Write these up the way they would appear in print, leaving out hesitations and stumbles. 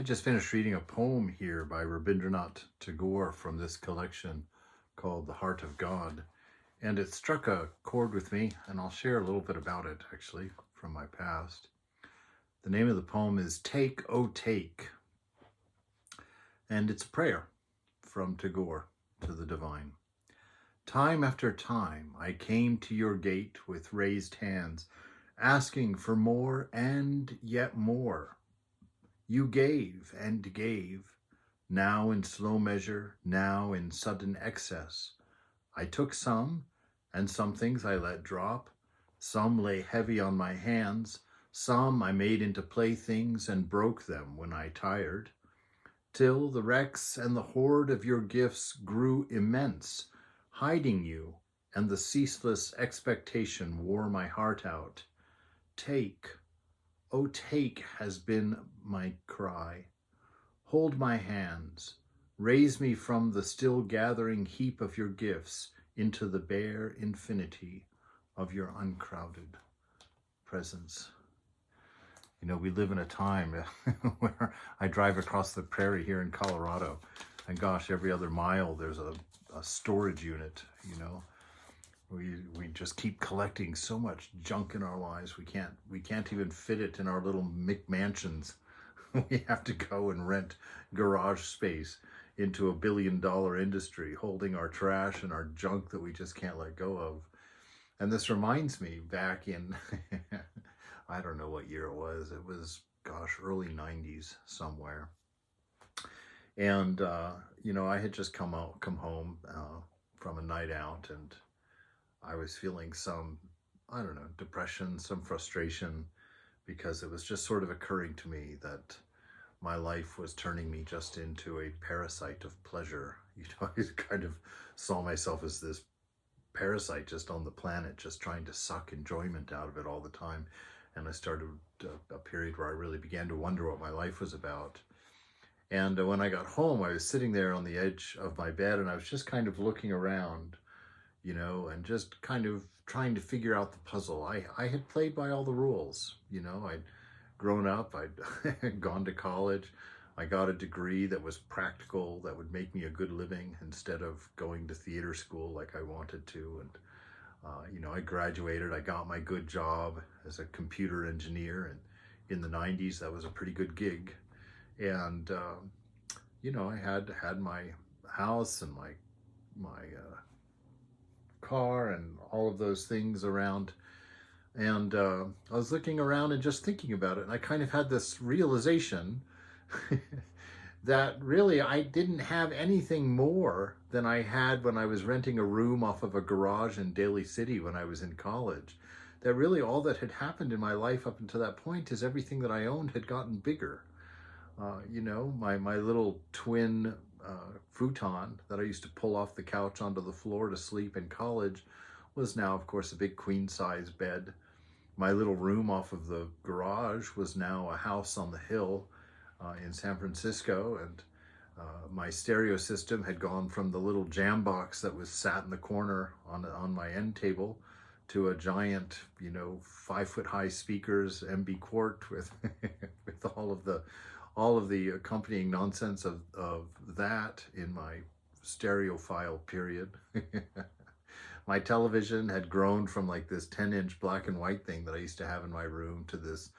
I just finished reading a poem here by Rabindranath Tagore from this collection called The Heart of God, and it struck a chord with me, and I'll share a little bit about it actually from my past. The name of the poem is Take, O Take, and it's a prayer from Tagore to the divine. Time after time I came to your gate with raised hands, asking for more and yet more. You gave and gave, now in slow measure, now in sudden excess. I took some, and some things I let drop. Some lay heavy on my hands. Some I made into playthings and broke them when I tired, till the wrecks and the hoard of your gifts grew immense, hiding you, and the ceaseless expectation wore my heart out. Take, oh take, has been my cry. Hold my hands, raise me from the still gathering heap of your gifts into the bare infinity of your uncrowded presence. You know, we live in a time where I drive across the prairie here in Colorado, and gosh, every other mile there's a storage unit, you know. We just keep collecting so much junk in our lives. We can't even fit it in our little McMansions. We have to go and rent garage space into a billion-dollar industry, holding our trash and our junk that we just can't let go of. And this reminds me back in, I don't know what year it was. It was, gosh, early 90s somewhere. And, you know, I had just come home from a night out, and I was feeling some, I don't know, depression, some frustration, because it was just sort of occurring to me that my life was turning me just into a parasite of pleasure. You know, I kind of saw myself as this parasite just on the planet, just trying to suck enjoyment out of it all the time. And I started a period where I really began to wonder what my life was about. And when I got home, I was sitting there on the edge of my bed, and I was just kind of looking around, you know, and just kind of trying to figure out the puzzle. I had played by all the rules, you know. I'd grown up, I'd gone to college, I got a degree that was practical, that would make me a good living instead of going to theater school like I wanted to. And, you know, I graduated, I got my good job as a computer engineer, and in the 90s, that was a pretty good gig. And, you know, I had my house and my car and all of those things around. And I was looking around and just thinking about it, and I kind of had this realization that really I didn't have anything more than I had when I was renting a room off of a garage in Daly City when I was in college. That really all that had happened in my life up until that point is everything that I owned had gotten bigger. You know, my little twin futon that I used to pull off the couch onto the floor to sleep in college was now, of course, a big queen-size bed. My little room off of the garage was now a house on the hill in San Francisco, and my stereo system had gone from the little jam box that was sat in the corner on my end table to a giant, you know, 5-foot-high speakers, MB Quart with with all of the accompanying nonsense of that in my stereophile period. My television had grown from like this 10-inch black and white thing that I used to have in my room to this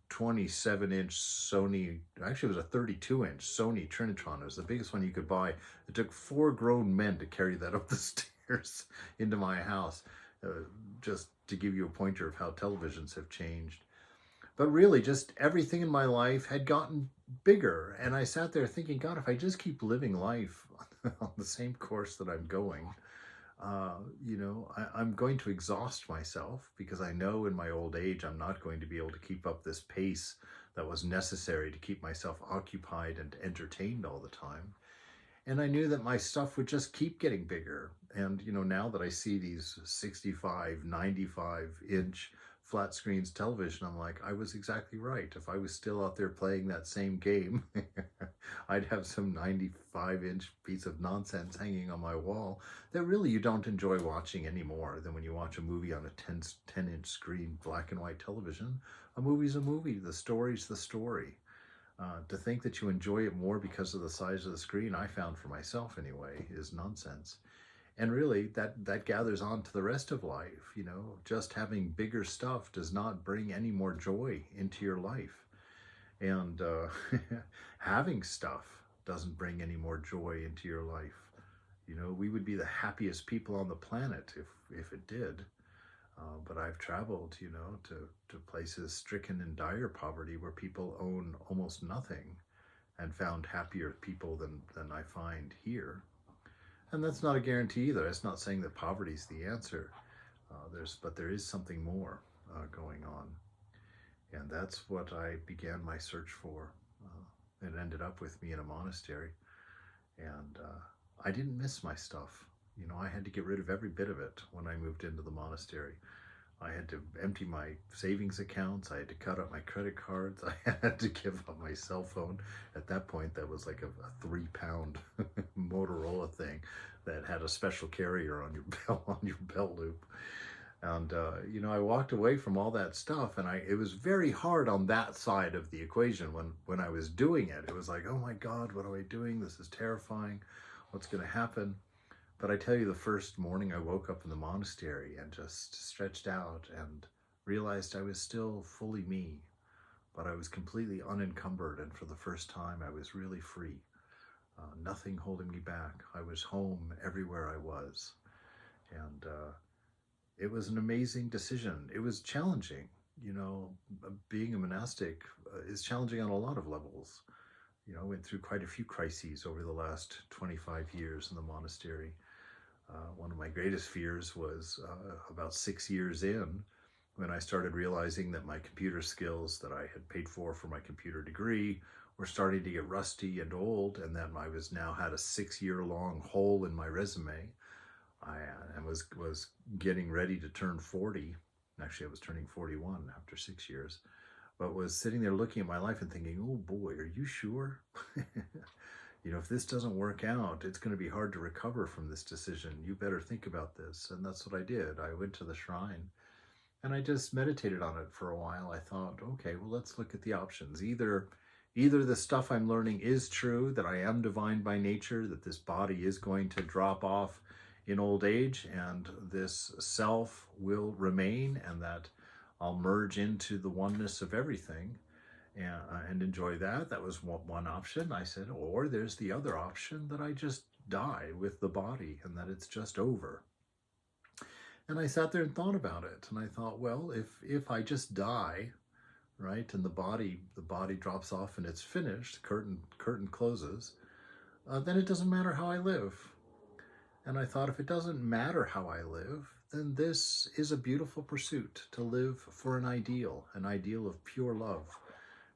27-inch Sony, actually it was a 32-inch Sony Trinitron. It was the biggest one you could buy. It took 4 grown men to carry that up the stairs into my house, just to give you a pointer of how televisions have changed. But really, just everything in my life had gotten bigger. And I sat there thinking, God, if I just keep living life on the same course that I'm going, you know, I'm going to exhaust myself, because I know in my old age I'm not going to be able to keep up this pace that was necessary to keep myself occupied and entertained all the time. And I knew that my stuff would just keep getting bigger. And, you know, now that I see these 65, 95-inch flat screens television, I'm like, I was exactly right. If I was still out there playing that same game, I'd have some 95-inch piece of nonsense hanging on my wall that really you don't enjoy watching any more than when you watch a movie on a 10-inch screen, black and white television. A movie's a movie. The story's the story. To think that you enjoy it more because of the size of the screen, I found for myself anyway, is nonsense. And really, that gathers on to the rest of life. You know, just having bigger stuff does not bring any more joy into your life. And having stuff doesn't bring any more joy into your life. You know, we would be the happiest people on the planet if it did. But I've traveled, you know, to places stricken in dire poverty where people own almost nothing, and found happier people than I find here. And that's not a guarantee either. It's not saying that poverty is the answer. But there is something more going on. And that's what I began my search for. It ended up with me in a monastery. And I didn't miss my stuff. You know, I had to get rid of every bit of it when I moved into the monastery. I had to empty my savings accounts. I had to cut up my credit cards. I had to give up my cell phone. At that point, that was like a 3-pound Motorola thing that had a special carrier on your belt loop. And you know, I walked away from all that stuff, and it was very hard on that side of the equation when I was doing it. It was like, oh my God, what am I doing? This is terrifying. What's going to happen? But I tell you, the first morning I woke up in the monastery and just stretched out and realized I was still fully me, but I was completely unencumbered. And for the first time, I was really free. Nothing holding me back. I was home everywhere I was. And it was an amazing decision. It was challenging. You know, being a monastic is challenging on a lot of levels. You know, I went through quite a few crises over the last 25 years in the monastery. One of my greatest fears was about 6 years in, when I started realizing that my computer skills that I had paid for my computer degree were starting to get rusty and old, and that I was now had a 6-year-long hole in my resume. I was getting ready to turn 40. Actually, I was turning 41 after 6 years, but was sitting there looking at my life and thinking, oh boy, are you sure? You know, if this doesn't work out, it's going to be hard to recover from this decision. You better think about this. And that's what I did. I went to the shrine and I just meditated on it for a while. I thought, okay, well, let's look at the options. Either the stuff I'm learning is true, that I am divine by nature, that this body is going to drop off in old age and this self will remain, and that I'll merge into the oneness of everything and enjoy that. That was one option. I said, or there's the other option, that I just die with the body and that it's just over. And I sat there and thought about it, and I thought, well, if I just die, right, and the body drops off and it's finished, curtain closes, then it doesn't matter how I live. And I thought, if it doesn't matter how I live, then this is a beautiful pursuit, to live for an ideal of pure love,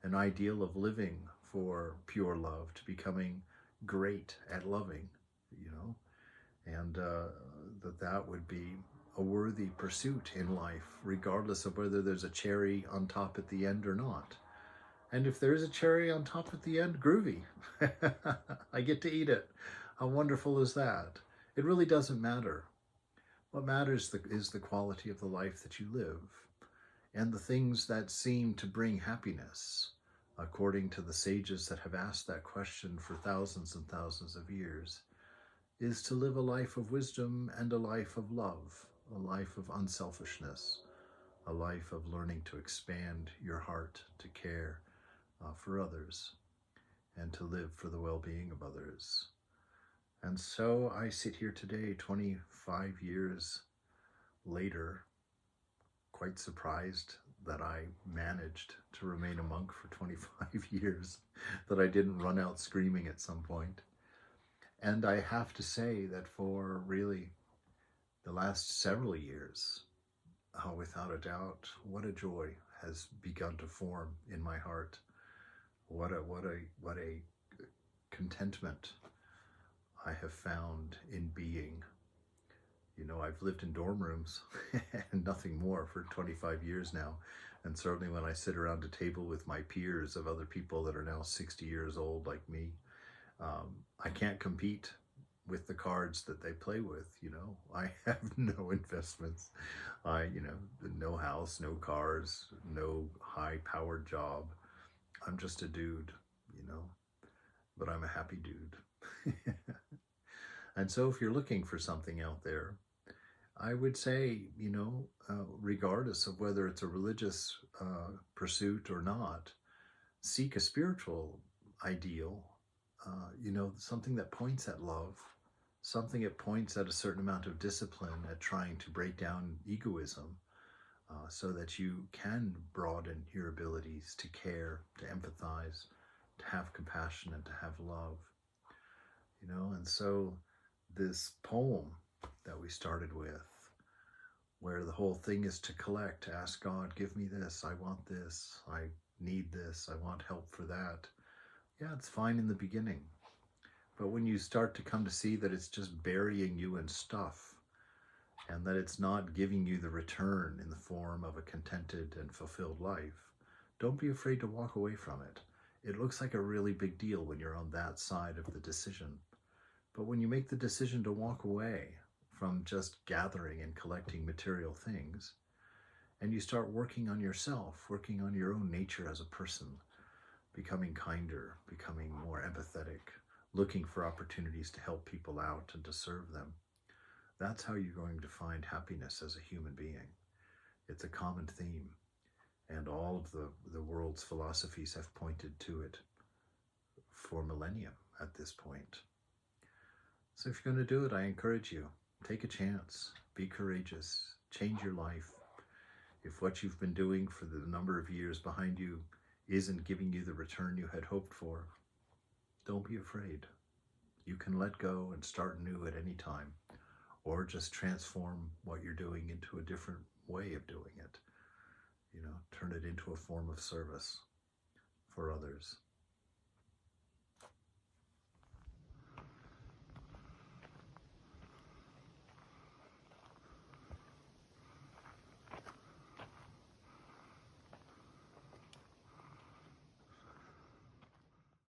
an ideal of living for pure love, to becoming great at loving, you know, and that would be a worthy pursuit in life, regardless of whether there's a cherry on top at the end or not. And if there is a cherry on top at the end, groovy. I get to eat it. How wonderful is that? It really doesn't matter. What matters is the quality of the life that you live, and the things that seem to bring happiness, according to the sages that have asked that question for thousands and thousands of years, is to live a life of wisdom and a life of love, a life of unselfishness, a life of learning to expand your heart to care for others and to live for the well-being of others. And so I sit here today, 25 years later, quite surprised that I managed to remain a monk for 25 years, that I didn't run out screaming at some point. And I have to say that for really the last several years, without a doubt, what a joy has begun to form in my heart. What a contentment I have found in being. You know, I've lived in dorm rooms and nothing more for 25 years now. And certainly when I sit around a table with my peers of other people that are now 60 years old like me, I can't compete with the cards that they play with. You know, I have no investments. No house, no cars, no high-powered job. I'm just a dude know, but I'm a happy dude. And so if you're looking for something out there, I would say, regardless of whether it's a religious pursuit or not, seek a spiritual ideal, something that points at love, something that points at a certain amount of discipline, at trying to break down egoism, so that you can broaden your abilities to care, to empathize, to have compassion, and to have love. And so this poem that we started with, where the whole thing is to collect, to ask God, give me this, I want this, I need this, I want help for that. Yeah, it's fine in the beginning. But when you start to come to see that it's just burying you in stuff, and that it's not giving you the return in the form of a contented and fulfilled life, don't be afraid to walk away from it. It looks like a really big deal when you're on that side of the decision. But when you make the decision to walk away from just gathering and collecting material things, and you start working on yourself, working on your own nature as a person, becoming kinder, becoming more empathetic, looking for opportunities to help people out and to serve them, that's how you're going to find happiness as a human being. It's a common theme, and all of the world's philosophies have pointed to it for millennia at this point. So if you're going to do it, I encourage you, take a chance, be courageous, change your life. If what you've been doing for the number of years behind you isn't giving you the return you had hoped for, don't be afraid. You can let go and start new at any time, or just transform what you're doing into a different way of doing it. Turn it into a form of service for others.